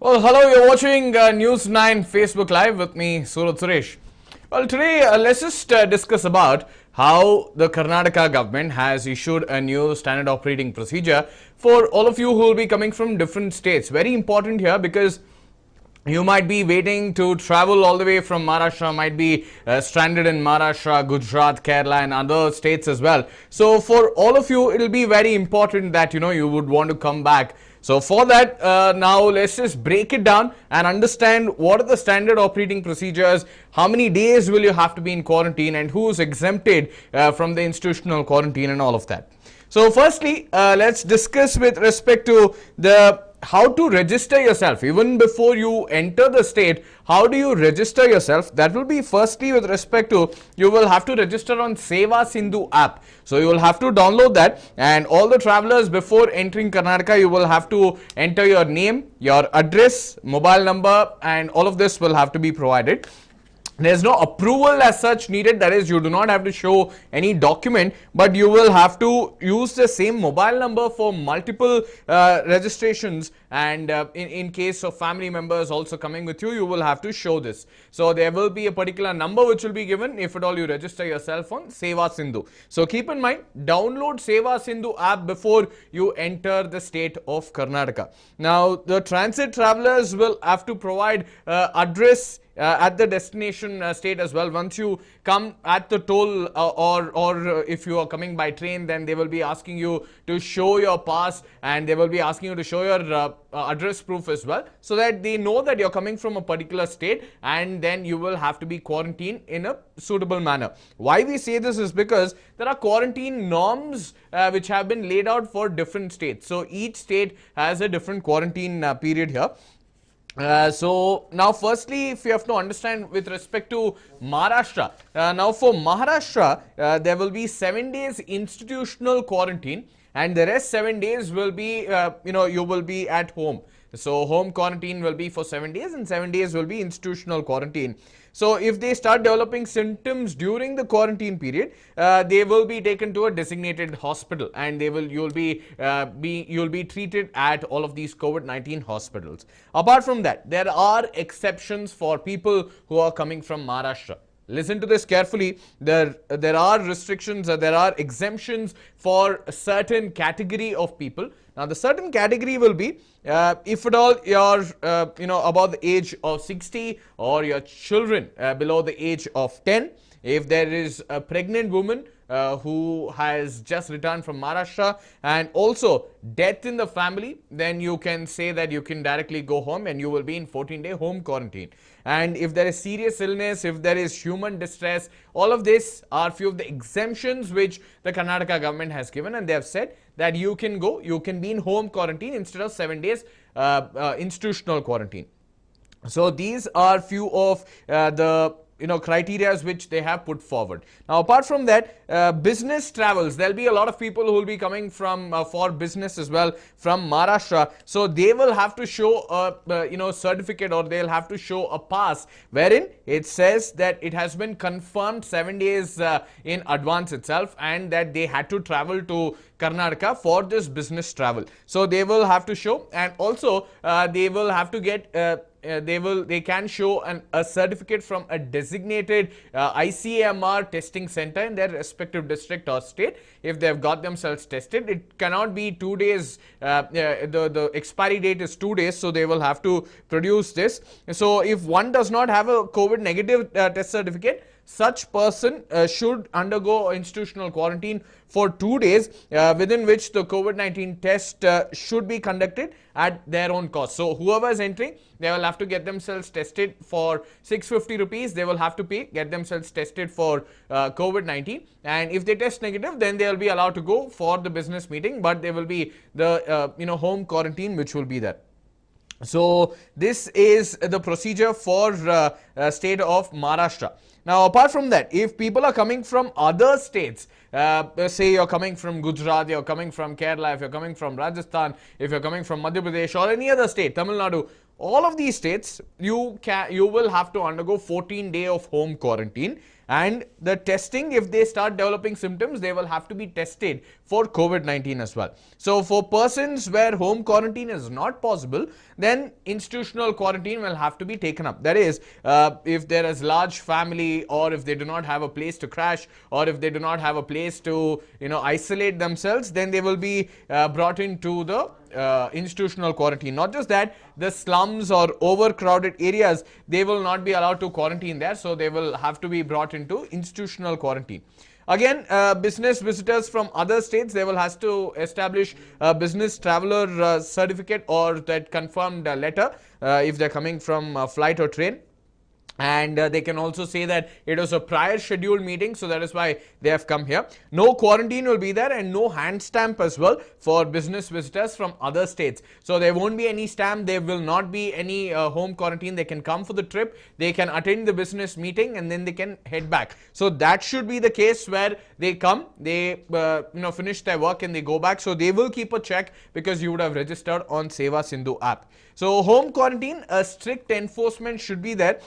Well, hello, you're watching News 9 Facebook Live with me, Surat Suresh. Well, today let's just discuss about how the Karnataka government has issued a new standard operating procedure for all of you who will be coming from different states. Very important here because you might be waiting to travel all the way from Maharashtra, might be stranded in Maharashtra, Gujarat, Kerala and other states as well. So for all of you, it will be very important that you would want to come back. So for that, now let's just break it down and understand what are the standard operating procedures, how many days will you have to be in quarantine and who is exempted from the institutional quarantine and all of that. So firstly, let's discuss with respect to the how to register yourself. Even before you enter the state, how do you register yourself? That will be firstly with respect to, you will have to register on Seva Sindhu app. So you will have to download that, and all the travelers before entering Karnataka, you will have to enter your name, your address, mobile number, and all of this will have to be provided. There's no approval as such needed, that is, you do not have to show any document, but you will have to use the same mobile number for multiple registrations, and in case of family members also coming with you, you will have to show this. So there will be a particular number which will be given if at all you register yourself on Seva Sindhu. So keep in mind, download Seva Sindhu app before you enter the state of Karnataka. Now the transit travelers will have to provide address at the destination state as well. Once you come at the toll or if you are coming by train, then they will be asking you to show your pass, and they will be asking you to show your address proof as well, so that they know that you're coming from a particular state, and then you will have to be quarantined in a suitable manner. Why we say this is because there are quarantine norms which have been laid out for different states. So each state has a different quarantine period here. So now firstly, if you have to understand with respect to Maharashtra, now for Maharashtra there will be 7 days institutional quarantine, and the rest 7 days will be you will be at home. So home quarantine will be for 7 days, and 7 days will be institutional quarantine. So if they start developing symptoms during the quarantine period, they will be taken to a designated hospital, and you'll be treated at all of these COVID-19 hospitals. Apart from that, there are exceptions for people who are coming from Maharashtra. Listen to this carefully. There are restrictions, there are exemptions for a certain category of people. Now, the certain category will be if at all you're above the age of 60, or your children below the age of 10. If there is a pregnant woman who has just returned from Maharashtra, and also death in the family, then you can say that you can directly go home and you will be in 14-day home quarantine. And if there is serious illness, if there is human distress, all of this are few of the exemptions which the Karnataka government has given, and they have said that you can be in home quarantine instead of 7 days institutional quarantine. So these are few of the criteria which they have put forward. Now, apart from that, business travels, there'll be a lot of people who will be coming from for business as well from Maharashtra. So they will have to show a certificate, or they'll have to show a pass wherein it says that it has been confirmed 7 days in advance itself, and that they had to travel to Karnataka for this business travel. So they will have to show, and also they will have to get they can show a certificate from a designated ICMR testing center in their respective district or state. If they have got themselves tested, it cannot be 2 days. The expiry date is 2 days, so they will have to produce this. So if one does not have a COVID negative test certificate, such person should undergo institutional quarantine for 2 days, within which the COVID-19 test should be conducted at their own cost. So whoever is entering, they will have to get themselves tested for 650 rupees. They will have to get themselves tested for COVID-19, and if they test negative, then they will be allowed to go for the business meeting, but there will be the home quarantine which will be there. So this is the procedure for state of Maharashtra. Now, apart from that, if people are coming from other states, say you're coming from Gujarat, you're coming from Kerala, if you're coming from Rajasthan, if you're coming from Madhya Pradesh or any other state, Tamil Nadu, all of these states, you will have to undergo 14-day of home quarantine, and the testing, if they start developing symptoms, they will have to be tested for COVID-19 as well. So for persons where home quarantine is not possible, then institutional quarantine will have to be taken up. That is, if there is large family, or if they do not have a place to crash, or if they do not have a place to isolate themselves, then they will be brought into the institutional quarantine. Not just that, the slums or overcrowded areas, they will not be allowed to quarantine there, so they will have to be brought into institutional quarantine. Again, business visitors from other states, they will have to establish a business traveler certificate or that confirmed letter if they're coming from flight or train. And they can also say that it was a prior scheduled meeting, so that is why they have come here. No quarantine will be there, and no hand stamp as well for business visitors from other states. So there won't be any stamp, there will not be any home quarantine. They can come for the trip, they can attend the business meeting, and then they can head back. So that should be the case where they come, they finish their work and they go back. So they will keep a check because you would have registered on Seva Sindhu app. So home quarantine, a strict enforcement should be there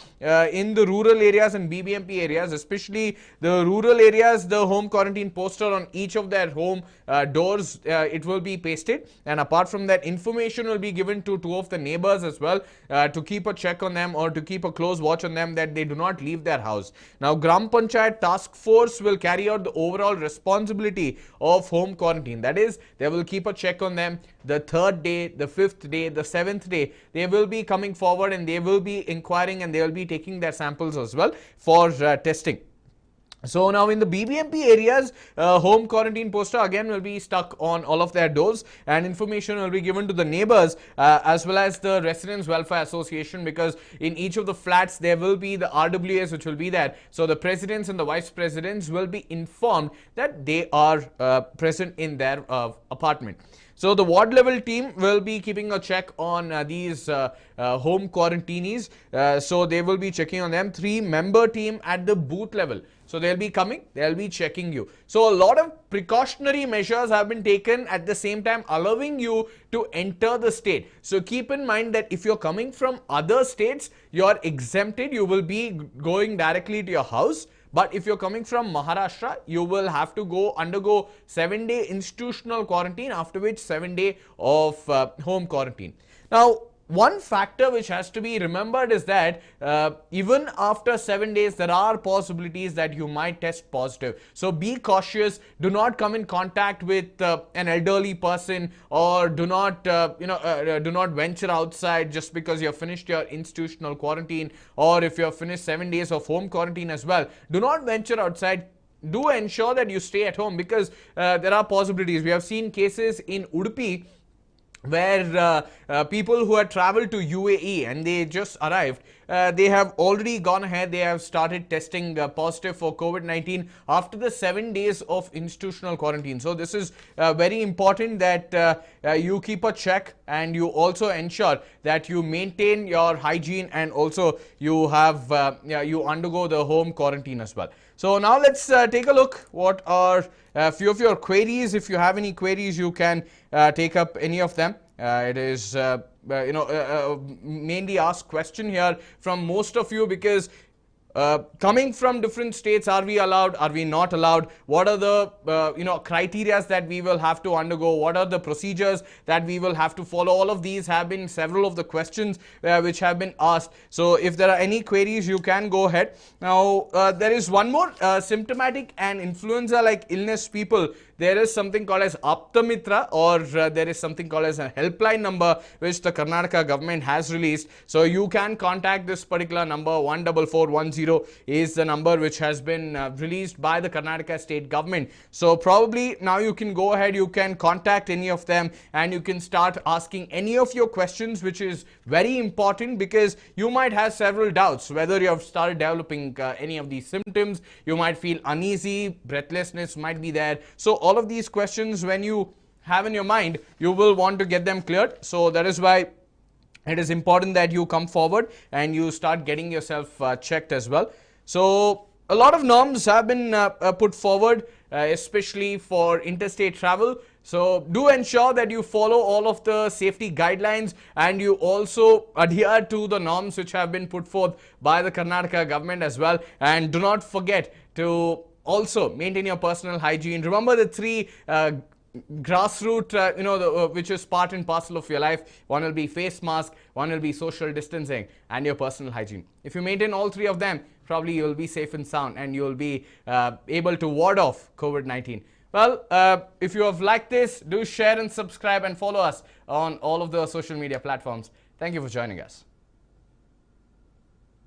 in the rural areas and BBMP areas, especially the rural areas. The home quarantine poster on each of their home doors, it will be pasted, and apart from that, information will be given to two of the neighbors as well to keep a check on them or to keep a close watch on them that they do not leave their house. Now, Gram Panchayat task force will carry out the overall responsibility of home quarantine. That is, they will keep a check on them the 3rd day, the 5th day, the 7th day. They will be coming forward and they will be inquiring and they will be taking their samples as well for testing. So now in the BBMP areas, home quarantine poster again will be stuck on all of their doors, and information will be given to the neighbors as well as the Residents Welfare Association, because in each of the flats there will be the RWAs which will be there. So the presidents and the vice presidents will be informed that they are present in their apartment. So the ward level team will be keeping a check on these home quarantinees. So they will be checking on them. 3-member team at the booth level. So they'll be coming, they'll be checking you. So a lot of precautionary measures have been taken, at the same time allowing you to enter the state. So keep in mind that if you're coming from other states, you're exempted. You will be going directly to your house. But if you're coming from Maharashtra, you will have to undergo 7-day institutional quarantine, after which 7-day of home quarantine. Now, one factor which has to be remembered is that even after 7 days, there are possibilities that you might test positive. So be cautious. Do not come in contact with an elderly person, or do not venture outside just because you have finished your institutional quarantine, or if you have finished 7 days of home quarantine as well. Do not venture outside. Do ensure that you stay at home, because there are possibilities. We have seen cases in Udupi where people who had traveled to UAE and they just arrived, they have already gone ahead, they have started testing positive for COVID-19 after the 7 days of institutional quarantine. So this is very important that you keep a check, and you also ensure that you maintain your hygiene, and also you have you undergo the home quarantine as well. So now let's take a look what are a few of your queries. If you have any queries, you can take up any of them. It is mainly asked question here from most of you, because coming from different states, are we allowed, are we not allowed, what are the criteria that we will have to undergo, what are the procedures that we will have to follow. All of these have been several of the questions which have been asked. So if there are any queries, you can go ahead. Now there is one more, symptomatic and influenza like illness people. There is something called as Apta Mitra, or there is something called as a helpline number which the Karnataka government has released. So you can contact this particular number. 14410 is the number which has been released by the Karnataka state government. So probably now you can go ahead, you can contact any of them, and you can start asking any of your questions, which is very important, because you might have several doubts whether you have started developing any of these symptoms. You might feel uneasy, breathlessness might be there. So all of these questions, when you have in your mind, you will want to get them cleared. So that is why it is important that you come forward and you start getting yourself checked as well. So A lot of norms have been put forward, especially for interstate travel. So do ensure that you follow all of the safety guidelines and you also adhere to the norms which have been put forth by the Karnataka government as well. And do not forget to also maintain your personal hygiene. Remember the three grassroots, which is part and parcel of your life. One will be face mask, one will be social distancing, and your personal hygiene. If you maintain all three of them, probably you will be safe and sound, and you will be able to ward off COVID-19. Well, if you have liked this, do share and subscribe and follow us on all of the social media platforms. Thank you for joining us.